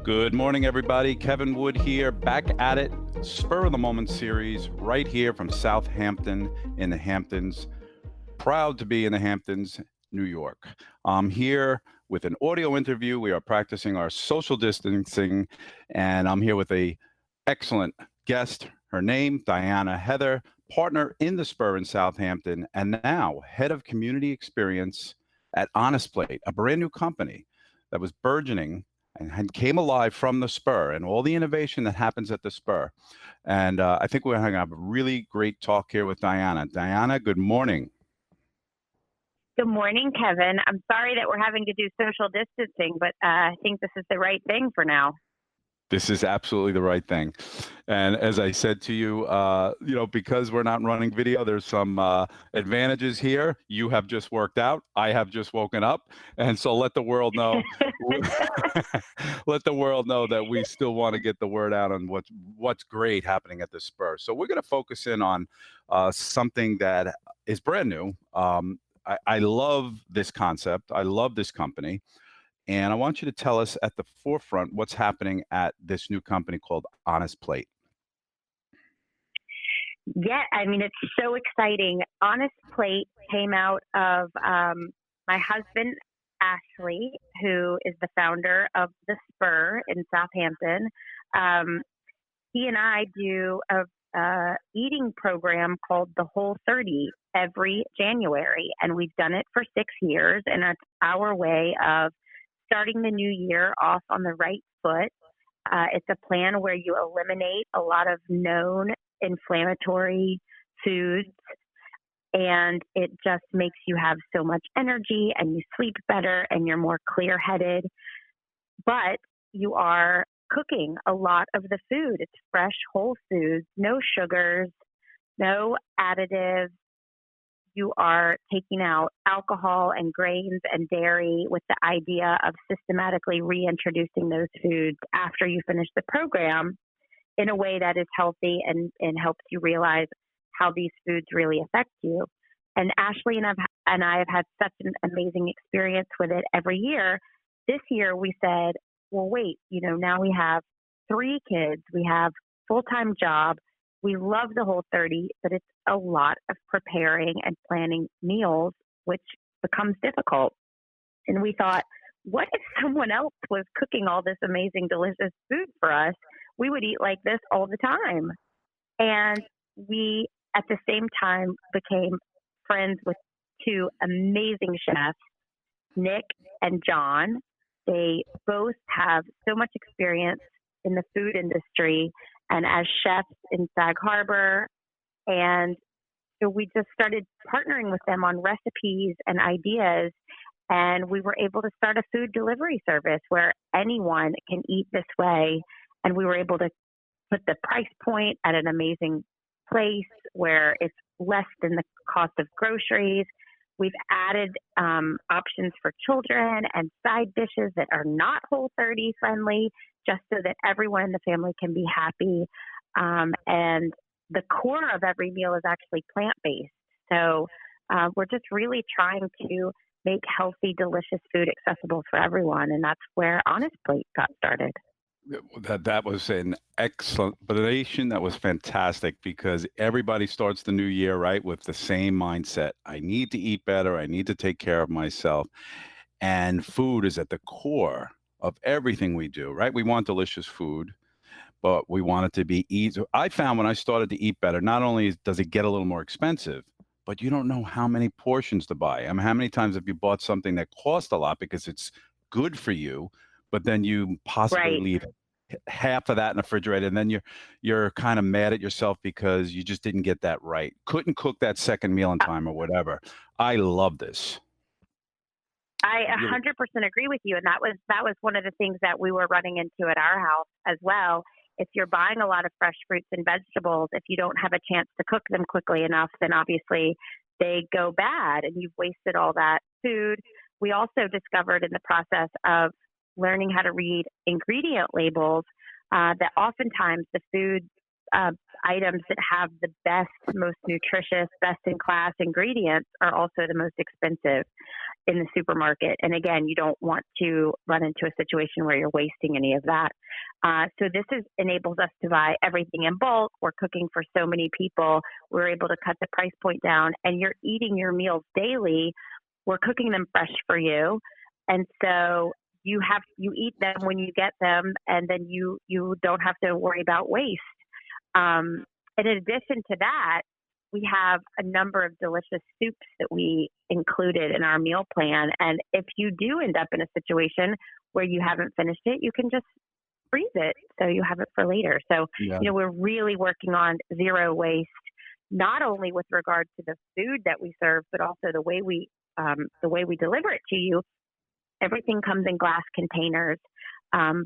Good morning, everybody. Kevin Wood here, back at it. Spur of the Moment series, right here from Southampton in the Hamptons. Proud to be in the Hamptons, New York. I'm here with an audio interview. We are practicing our social distancing, and I'm here with a excellent guest. Her name, Diana Heather, partner in the Spur in Southampton, and now head of community experience at Honest Plate, a brand new company that was burgeoning and came alive from the Spur and all the innovation that happens at the Spur. And I think we're going to have a really great talk here with Diana. Diana, good morning. Good morning, Kevin. I'm sorry that we're having to do social distancing, but I think this is the right thing for now. This is absolutely the right thing. And as I said to you, because we're not running video, there's some advantages here. You have just worked out. I have just woken up. And so let the world know, let the world know that we still want to get the word out on what's great happening at the Spur. So we're going to focus in on something that is brand new. I love this concept. I love this company. And I want you to tell us at the forefront what's happening at this new company called Honest Plate. Yeah, I mean, it's so exciting. Honest Plate came out of my husband, Ashley, who is the founder of the Spur in Southampton. He and I do a eating program called the Whole 30 every January, and we've done it for 6 years, and it's our way of starting the new year off on the right foot. It's a plan where you eliminate a lot of known inflammatory foods, and it just makes you have so much energy and you sleep better and you're more clear-headed. But you are cooking a lot of the food. It's fresh, whole foods, no sugars, no additives. You are taking out alcohol and grains and dairy with the idea of systematically reintroducing those foods after you finish the program in a way that is healthy and helps you realize how these foods really affect you. And Ashley and I have had such an amazing experience with it every year. This year we said, well, wait, now we have 3 kids, we have full-time job. We love the Whole 30, but it's a lot of preparing and planning meals, which becomes difficult. And we thought, what if someone else was cooking all this amazing, delicious food for us? We would eat like this all the time. And we, at the same time, became friends with 2 amazing chefs, Nick and John. They both have so much experience in the food industry and as chefs in Sag Harbor. And so we just started partnering with them on recipes and ideas. And we were able to start a food delivery service where anyone can eat this way. And we were able to put the price point at an amazing place where it's less than the cost of groceries. We've added options for children and side dishes that are not Whole 30 friendly, just so that everyone in the family can be happy. And the core of every meal is actually plant-based. So we're just really trying to make healthy, delicious food accessible for everyone. And that's where Honest Plate got started. That was an explanation. That was fantastic because everybody starts the new year, right, with the same mindset. I need to eat better. I need to take care of myself. And food is at the core of everything we do, right? We want delicious food, but we want it to be easy. I found when I started to eat better, not only does it get a little more expensive, but you don't know how many portions to buy. I mean, how many times have you bought something that cost a lot because it's good for you, but then you possibly leave half of that in the refrigerator, and then you're kind of mad at yourself because you just didn't get that right. Couldn't cook that second meal in time or whatever. I love this. I 100% agree with you. And that was one of the things that we were running into at our house as well. If you're buying a lot of fresh fruits and vegetables, if you don't have a chance to cook them quickly enough, then obviously they go bad and you've wasted all that food. We also discovered in the process of learning how to read ingredient labels that oftentimes the food items that have the best, most nutritious, best in class ingredients are also the most expensive. in the supermarket. And again, you don't want to run into a situation where you're wasting any of that. So this enables us to buy everything in bulk. We're cooking for so many people. We're able to cut the price point down, and you're eating your meals daily. We're cooking them fresh for you, and so you eat them when you get them, and then you don't have to worry about waste. And in addition to that, we have a number of delicious soups that we included in our meal plan. And if you do end up in a situation where you haven't finished it, you can just freeze it so you have it for later. So, Yeah. we're really working on zero waste, not only with regard to the food that we serve, but also the way we deliver it to you. Everything comes in glass containers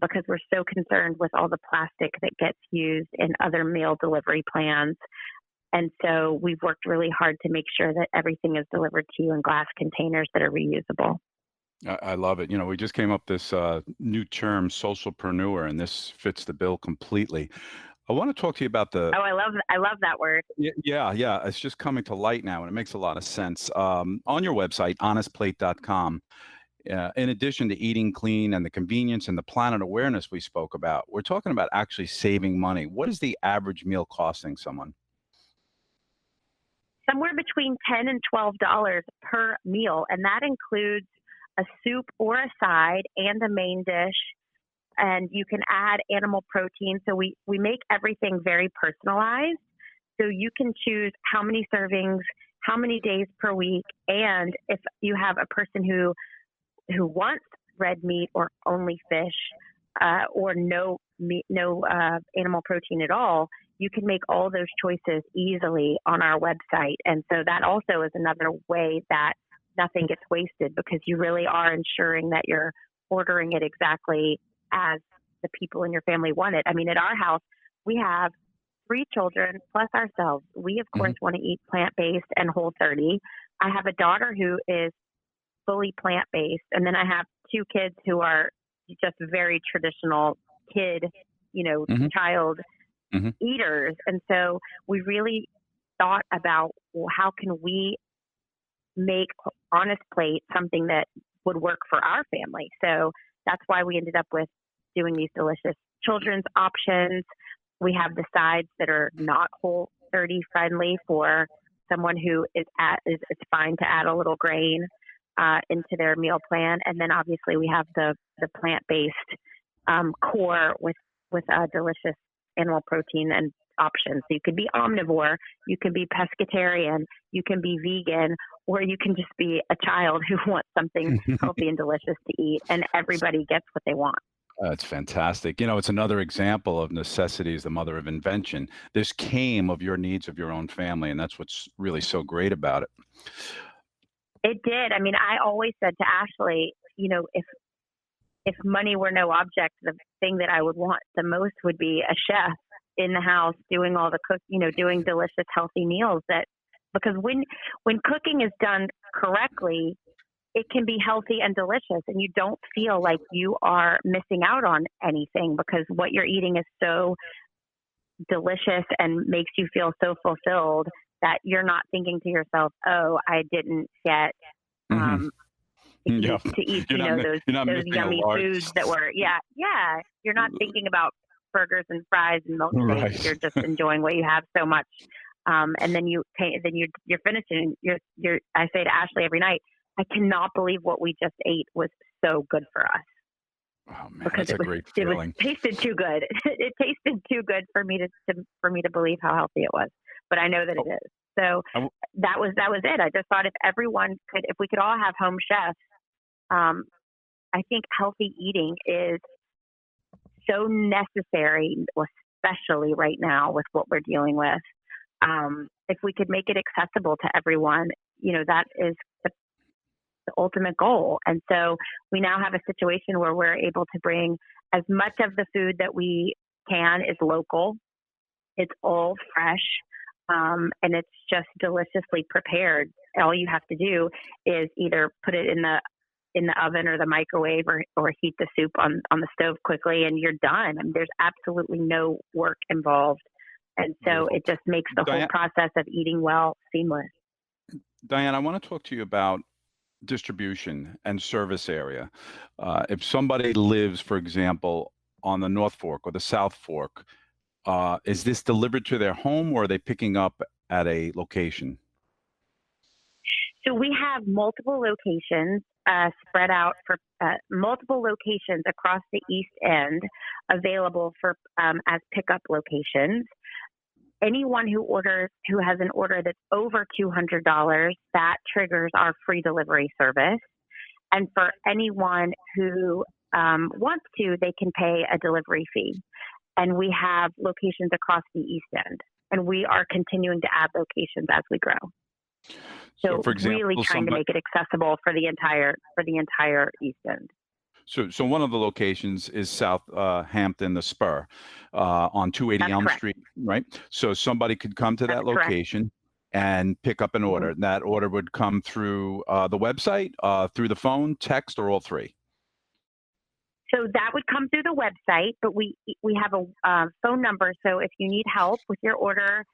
because we're so concerned with all the plastic that gets used in other meal delivery plans. And so we've worked really hard to make sure that everything is delivered to you in glass containers that are reusable. I love it. We just came up this new term, socialpreneur, and this fits the bill completely. I want to talk to you about the. Oh, I love that word. Yeah, yeah. It's just coming to light now, and it makes a lot of sense. On your website, honestplate.com, in addition to eating clean and the convenience and the planet awareness we spoke about, we're talking about actually saving money. What is the average meal costing someone? Somewhere between $10 and $12 per meal, and that includes a soup or a side and a main dish. And you can add animal protein. So we make everything very personalized. So you can choose how many servings, how many days per week, and if you have a person who wants red meat or only fish, or no meat, no animal protein at all, you can make all those choices easily on our website. And so that also is another way that nothing gets wasted, because you really are ensuring that you're ordering it exactly as the people in your family want it. I mean, at our house, we have 3 children plus ourselves. We, of course, want to eat plant-based and Whole30. I have a daughter who is fully plant-based, and then I have 2 kids who are just very traditional kid, hmm child hmm eaters. And so we really thought about, well, how can we make Honest Plate something that would work for our family? So that's why we ended up with doing these delicious children's options. We have the sides that are not Whole30 friendly for someone who is it's fine to add a little grain into their meal plan. And then obviously we have the plant-based core with delicious animal protein and options. So you could be omnivore, you can be pescatarian, you can be vegan, or you can just be a child who wants something healthy and delicious to eat. And everybody gets what they want. That's fantastic. It's another example of necessity is the mother of invention. This came of your needs of your own family, and that's what's really so great about it. It did. I mean, I always said to Ashley, if money were no object, the thing that I would want the most would be a chef in the house doing all the doing delicious, healthy meals. Because when cooking is done correctly, it can be healthy and delicious, and you don't feel like you are missing out on anything, because what you're eating is so delicious and makes you feel so fulfilled that you're not thinking to yourself, "Oh, I didn't get hmm Yeah. to eat, You're not those missing a yummy large. foods that were, yeah. You're not thinking about burgers and fries and milkshakes. Right. You're just enjoying what you have so much. And then you're finishing. I say to Ashley every night, I cannot believe what we just ate was so good for us, Oh man, because that's a great it was feeling. tasted too good. It tasted too good for me to believe how healthy it was. But I know that it is. So I w- that was it. I just thought if we could all have home chefs, I think healthy eating is so necessary, especially right now with what we're dealing with. If we could make it accessible to everyone, that is the ultimate goal. And so we now have a situation where we're able to bring as much of the food that we can is local. It's all fresh, and it's just deliciously prepared. All you have to do is either put it in the oven or the microwave, or heat the soup on the stove quickly, and you're done. I mean, there's absolutely no work involved. And so Beautiful. it just makes the whole Diane, process of eating well seamless. Diane, I want to talk to you about distribution and service area. If somebody lives, for example, on the North Fork or the South Fork, is this delivered to their home or are they picking up at a location? So we have multiple locations spread out for multiple locations across the East End available for as pickup locations. Anyone who has an order that's over $200, that triggers our free delivery service. And for anyone who wants to, they can pay a delivery fee. And we have locations across the East End, and we are continuing to add locations as we grow. So, So for really example, trying to somebody, make it accessible for the entire East End. so one of the locations is South Hampton, the Spur, on 280 That's Elm correct. Street, right? So somebody could come to That's that correct. location and pick up an Mhm. order. That order would come through the website, through the phone, text, or all three. So that would come through the website, but we have a phone number. So if you need help with your order,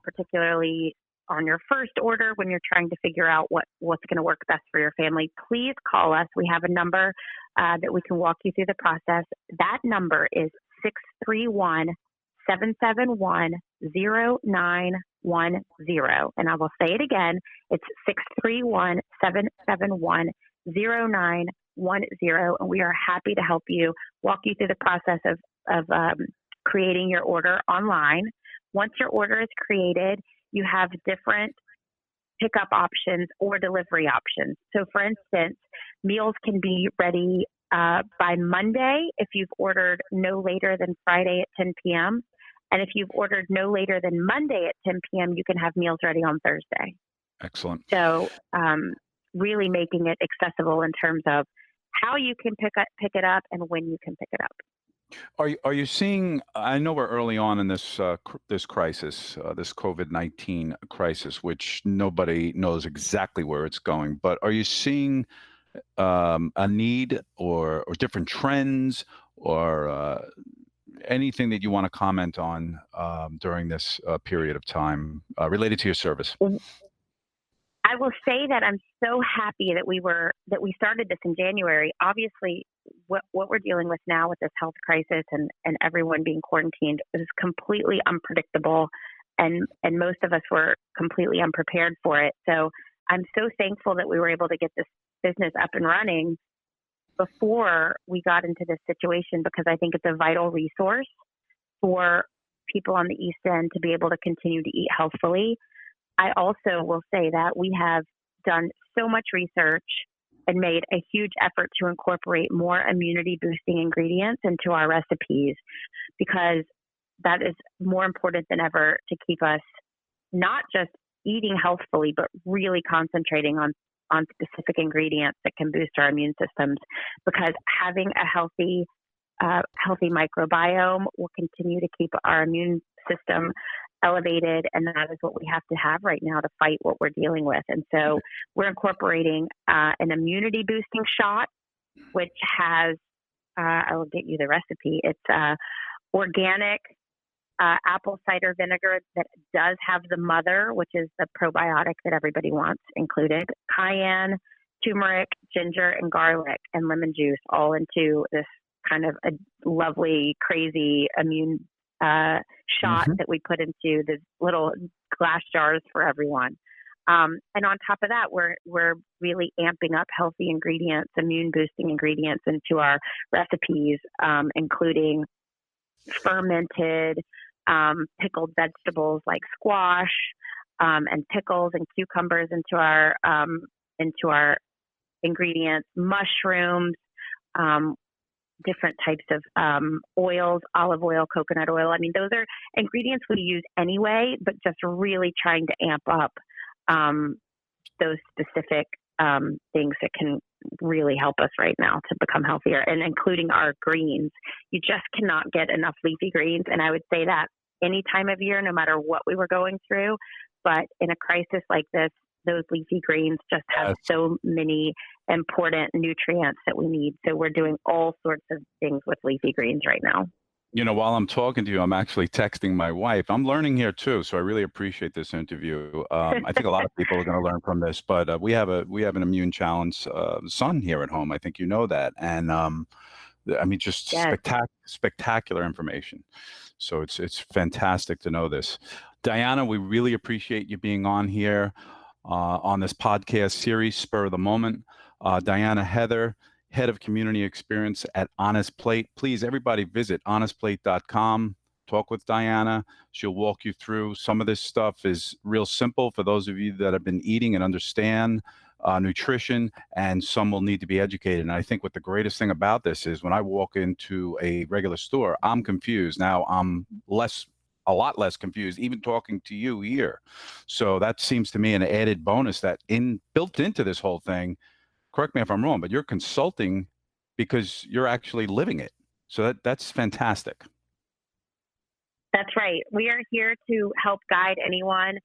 particularly on your first order when you're trying to figure out what's going to work best for your family, please call us. We have a number that we can walk you through the process. That number is 631-771-0910. And I will say it again. It's 631-771-0910. And we are happy to help you, walk you through the process of creating your order online. Once your order is created, you have different pickup options or delivery options. So, for instance, meals can be ready by Monday if you've ordered no later than Friday at 10 p.m. And if you've ordered no later than Monday at 10 p.m., you can have meals ready on Thursday. Excellent. So, really making it accessible in terms of how you can pick it up and when you can pick it up. Are you seeing? I know we're early on in this crisis, this COVID-19 crisis, which nobody knows exactly where it's going. But are you seeing a need or different trends or anything that you want to comment on during this period of time related to your service? I will say that I'm so happy that we started this in January. Obviously, what we're dealing with now with this health crisis and everyone being quarantined is completely unpredictable, and most of us were completely unprepared for it. So I'm so thankful that we were able to get this business up and running before we got into this situation, because I think it's a vital resource for people on the East End to be able to continue to eat healthfully. I also will say that we have done so much research and made a huge effort to incorporate more immunity boosting ingredients into our recipes, because that is more important than ever to keep us not just eating healthfully, but really concentrating on specific ingredients that can boost our immune systems, because having a healthy microbiome will continue to keep our immune system elevated, and that is what we have to have right now to fight what we're dealing with. And so we're incorporating an immunity boosting shot, which has I will get you the recipe. It's organic apple cider vinegar that does have the mother, which is the probiotic that everybody wants included, cayenne, turmeric, ginger, and garlic, and lemon juice, all into this kind of a lovely, crazy immune shot that we put into the little glass jars for everyone. And on top of that, we're really amping up healthy ingredients, immune boosting ingredients into our recipes, including fermented pickled vegetables like squash and pickles and cucumbers into our ingredients, mushrooms, different types of oils, olive oil, coconut oil. I mean, those are ingredients we use anyway, but just really trying to amp up those specific things that can really help us right now to become healthier, and including our greens. You just cannot get enough leafy greens. And I would say that any time of year, no matter what we were going through, but in a crisis like this, those leafy greens just have so many important nutrients that we need. So we're doing all sorts of things with leafy greens right now. While I'm talking to you, I'm actually texting my wife. I'm learning here too, so I really appreciate this interview. I think a lot of people are going to learn from this, but we have an immune challenged son here at home. I think you know that, and I mean, just Yes. spectacular information. So it's fantastic to know this. Diana, we really appreciate you being on here on this podcast series, Spur of the Moment. Diana Heather, Head of Community Experience at Honest Plate. Please, everybody, visit honestplate.com. Talk with Diana. She'll walk you through. Some of this stuff is real simple for those of you that have been eating and understand nutrition, and some will need to be educated. And I think what the greatest thing about this is when I walk into a regular store, I'm confused. Now I'm a lot less confused, even talking to you here. So that seems to me an added bonus that built into this whole thing. Correct me if I'm wrong, but you're consulting because you're actually living it. So that's fantastic. That's right. We are here to help guide anyone.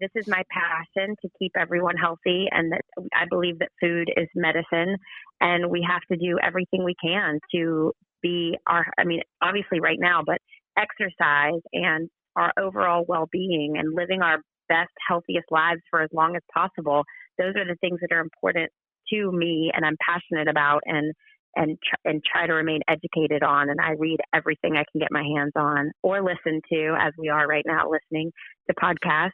This is my passion to keep everyone healthy, and that I believe that food is medicine, and we have to do everything we can to be obviously right now, but exercise and our overall well-being and living our best, healthiest lives for as long as possible. Those are the things that are important to me, and I'm passionate about, and try to remain educated on. And I read everything I can get my hands on or listen to, as we are right now listening to podcasts.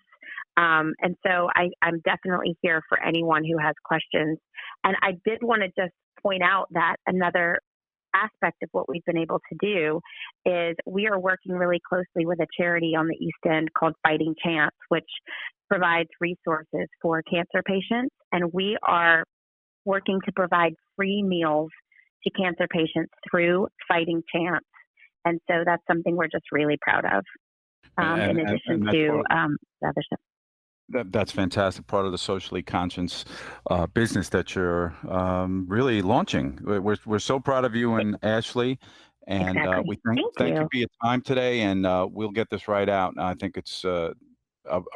And so I'm definitely here for anyone who has questions. And I did want to just point out that another aspect of what we've been able to do is we are working really closely with a charity on the East End called Fighting Chance, which provides resources for cancer patients. And we are working to provide free meals to cancer patients through Fighting Chance. And so that's something we're just really proud of, in addition to the other stuff. That's fantastic. Part of the socially conscious business that you're really launching. We're so proud of you and Ashley, and Exactly. we Thank you you. for your time today. And we'll get this right out. I think it's a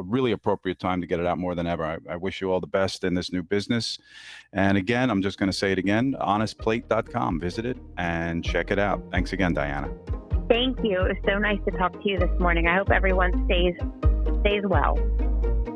really appropriate time to get it out more than ever. I wish you all the best in this new business. And again, I'm just going to say it again: honestplate.com. Visit it and check it out. Thanks again, Diana. Thank you. It was so nice to talk to you this morning. I hope everyone stays well.